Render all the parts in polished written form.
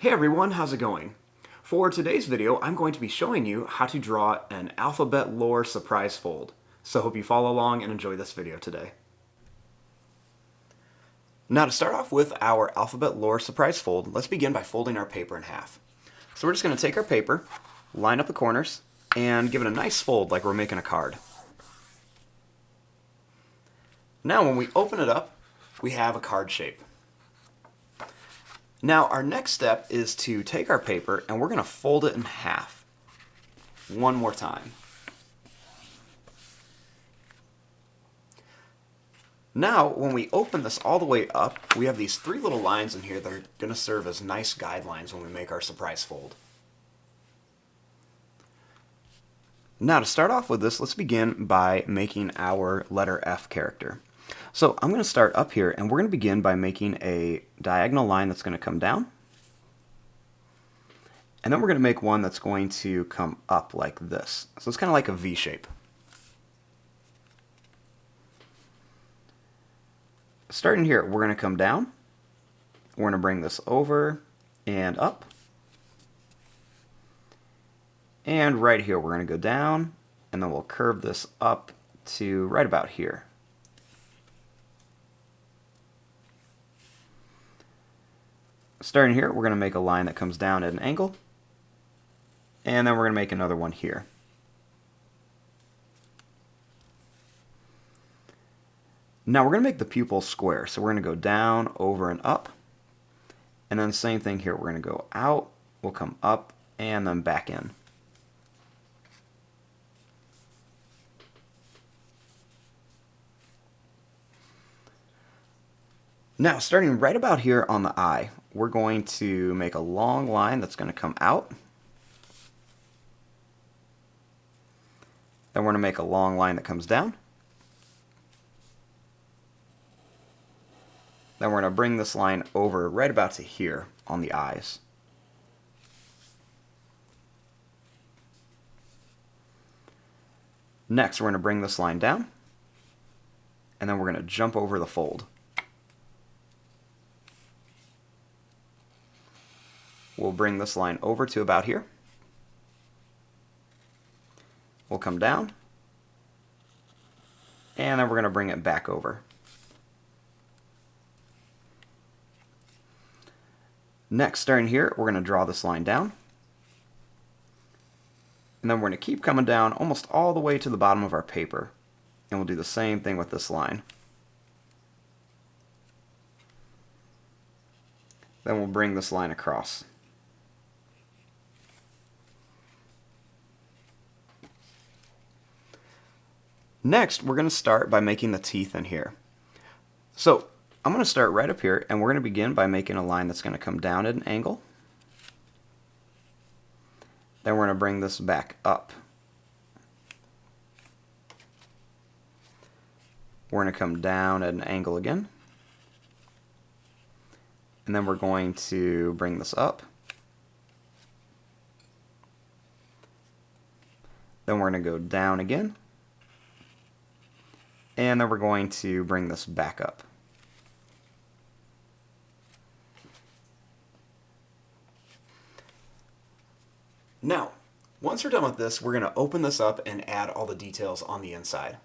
Hey everyone, how's it going? For today's video, I'm going to be showing you how to draw an alphabet lore surprise fold. So hope you follow along and enjoy this video today. Now to start off with our alphabet lore surprise fold, let's begin by folding our paper in half. So we're just going to take our paper, line up the corners, and give it a nice fold like we're making a card. Now when we open it up, we have a card shape. Now our next step is to take our paper and we're going to fold it in half one more time. Now when we open this all the way up, we have these three little lines in here that are going to serve as nice guidelines when we make our surprise fold. Now to start off with this, let's begin by making our letter F character. So I'm going to start up here and we're going to begin by making a diagonal line that's going to come down. And then we're going to make one that's going to come up like this. So it's kind of like a V shape. Starting here, we're going to come down. We're going to bring this over and up. And right here, we're going to go down and then we'll curve this up to right about here. Starting here, we're going to make a line that comes down at an angle, and then we're going to make another one here. Now we're going to make the pupil square, so we're going to go down, over, and up, and then same thing here. We're going to go out, we'll come up, and then back in. Now, starting right about here on the eye, we're going to make a long line that's going to come out. Then we're going to make a long line that comes down. Then we're going to bring this line over right about to here on the eyes. Next, we're going to bring this line down, and then we're going to jump over the fold. We'll bring this line over to about here. We'll come down, and then we're going to bring it back over. Next, starting here, we're going to draw this line down, and then we're going to keep coming down almost all the way to the bottom of our paper, and we'll do the same thing with this line. Then we'll bring this line across. Next, we're going to start by making the teeth in here. So I'm going to start right up here, and we're going to begin by making a line that's going to come down at an angle. Then we're going to bring this back up. We're going to come down at an angle again. And then we're going to bring this up. Then we're going to go down again. And then we're going to bring this back up. Now, once we're done with this, we're going to open this up and add all the details on the inside.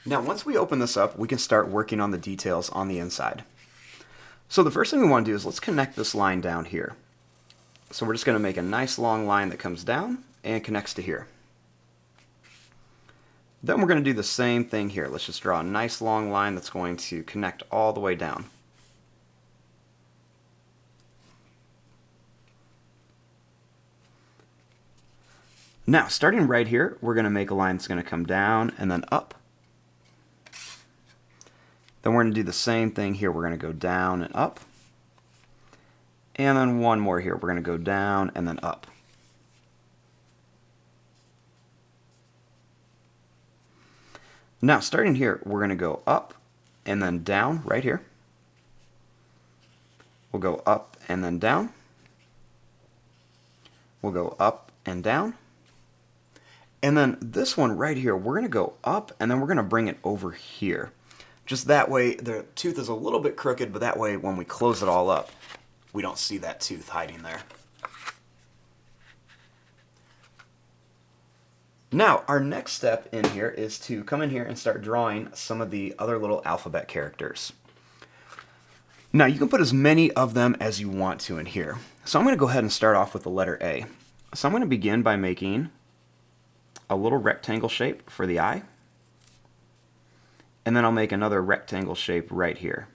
Now, once we open this up, we can start working on the details on the inside. So the first thing we want to do is let's connect this line down here. So we're just going to make a nice long line that comes down and connects to here. Then we're going to do the same thing here. Let's just draw a nice long line that's going to connect all the way down. Now, starting right here, we're going to make a line that's going to come down and then up. Then we're going to do the same thing here. We're going to go down and up. And then one more here. We're going to go down and then up. Now, starting here, we're going to go up and then down right here. We'll go up and then down. We'll go up and down. And then this one right here, we're going to go up and then we're going to bring it over here. Just that way, the tooth is a little bit crooked, but that way when we close it all up, we don't see that tooth hiding there. Now, our next step in here is to come in here and start drawing some of the other little alphabet characters. Now, you can put as many of them as you want to in here. So I'm going to go ahead and start off with the letter A. So I'm going to begin by making a little rectangle shape for the eye. And then I'll make another rectangle shape right here.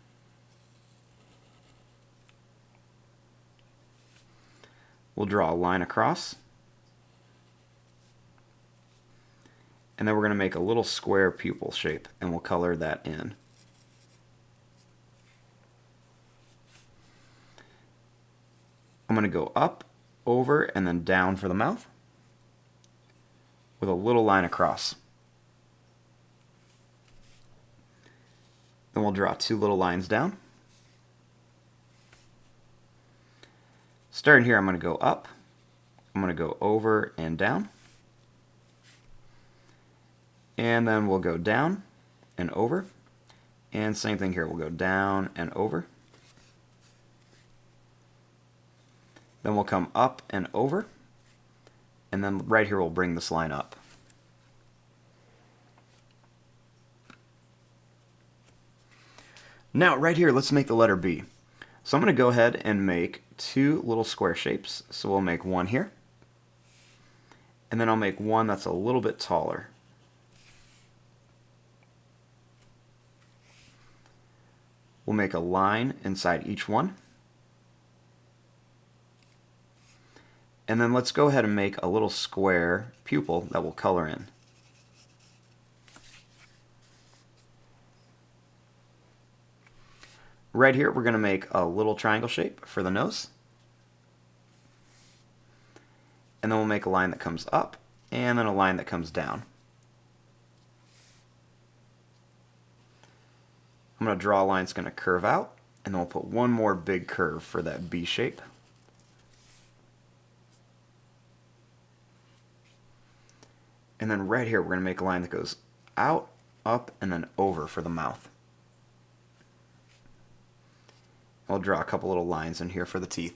We'll draw a line across. And then we're going to make a little square pupil shape, and we'll color that in. I'm going to go up, over, and then down for the mouth with a little line across. Then we'll draw two little lines down. Starting here, I'm going to go up, I'm going to go over and down. And then we'll go down and over. And same thing here, we'll go down and over. Then we'll come up and over. And then right here we'll bring this line up. Now right here, let's make the letter B. So I'm going to go ahead and make two little square shapes. So we'll make one here. And then I'll make one that's a little bit taller. We'll make a line inside each one. And then let's go ahead and make a little square pupil that we'll color in. Right here, we're going to make a little triangle shape for the nose. And then we'll make a line that comes up, and then a line that comes down. I'm going to draw a line that's going to curve out, and then we'll put one more big curve for that B shape. And then right here, we're going to make a line that goes out, up, and then over for the mouth. I'll draw a couple little lines in here for the teeth.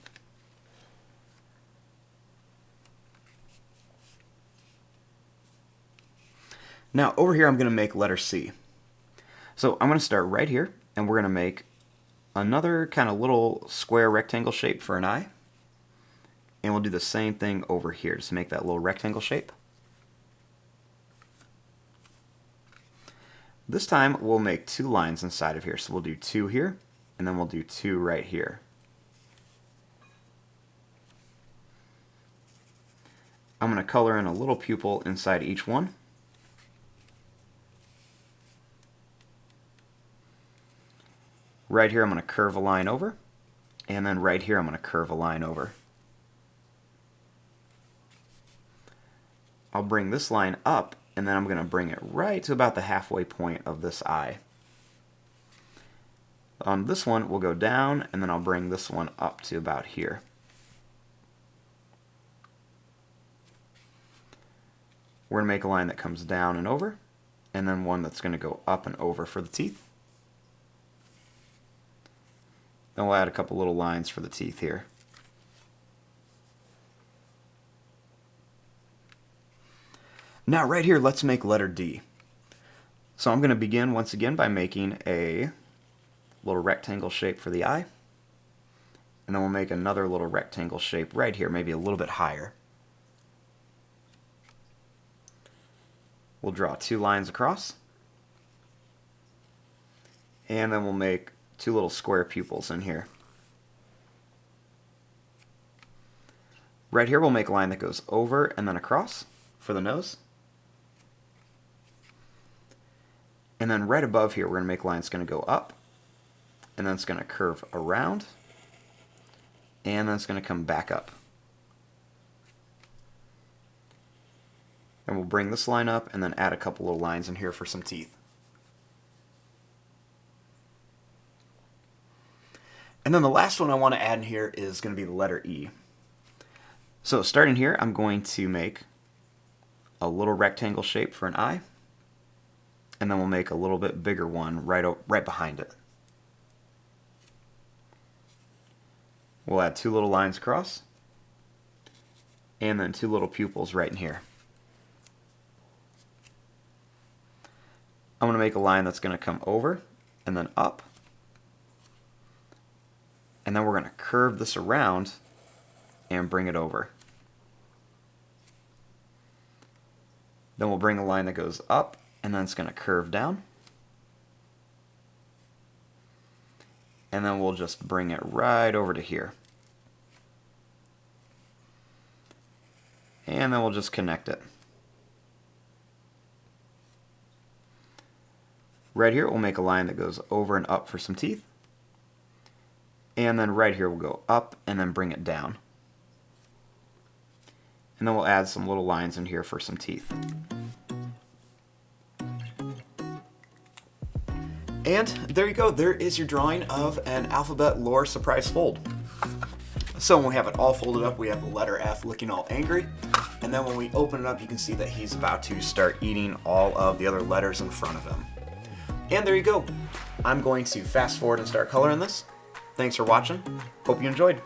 Now over here, I'm going to make letter C. So I'm going to start right here, and we're going to make another kind of little square rectangle shape for an eye. And we'll do the same thing over here, just make that little rectangle shape. This time we'll make two lines inside of here. So we'll do two here, and then we'll do two right here. I'm going to color in a little pupil inside each one. Right here I'm going to curve a line over, and then right here I'm going to curve a line over. I'll bring this line up, and then I'm going to bring it right to about the halfway point of this eye. On this one we'll go down, and then I'll bring this one up to about here. We're going to make a line that comes down and over, and then one that's going to go up and over for the teeth. Then we'll add a couple little lines for the teeth here. Now right here, let's make letter D. So I'm going to begin once again by making a little rectangle shape for the eye. And then we'll make another little rectangle shape right here, maybe a little bit higher. We'll draw two lines across. And then we'll make two little square pupils in here. Right here we'll make a line that goes over and then across for the nose. And then right above here we're going to make a line that's going to go up, and then it's going to curve around, and then it's going to come back up. And we'll bring this line up and then add a couple little lines in here for some teeth. And then the last one I want to add in here is going to be the letter E. So starting here, I'm going to make a little rectangle shape for an eye. and then we'll make a little bit bigger one right behind it. We'll add 2 little lines across, and then 2 little pupils right in here. I'm going to make a line that's going to come over and then up, and then we're going to curve this around and bring it over. Then we'll bring a line that goes up, and then it's going to curve down. And then we'll just bring it right over to here. And then we'll just connect it. Right here, we'll make a line that goes over and up for some teeth. And then right here, we'll go up and then bring it down. And then we'll add some little lines in here for some teeth. And there you go, there is your drawing of an alphabet lore surprise fold. So when we have it all folded up, we have the letter F looking all angry. And then when we open it up, you can see that he's about to start eating all of the other letters in front of him. And there you go. I'm going to fast forward and start coloring this. Thanks for watching. Hope you enjoyed.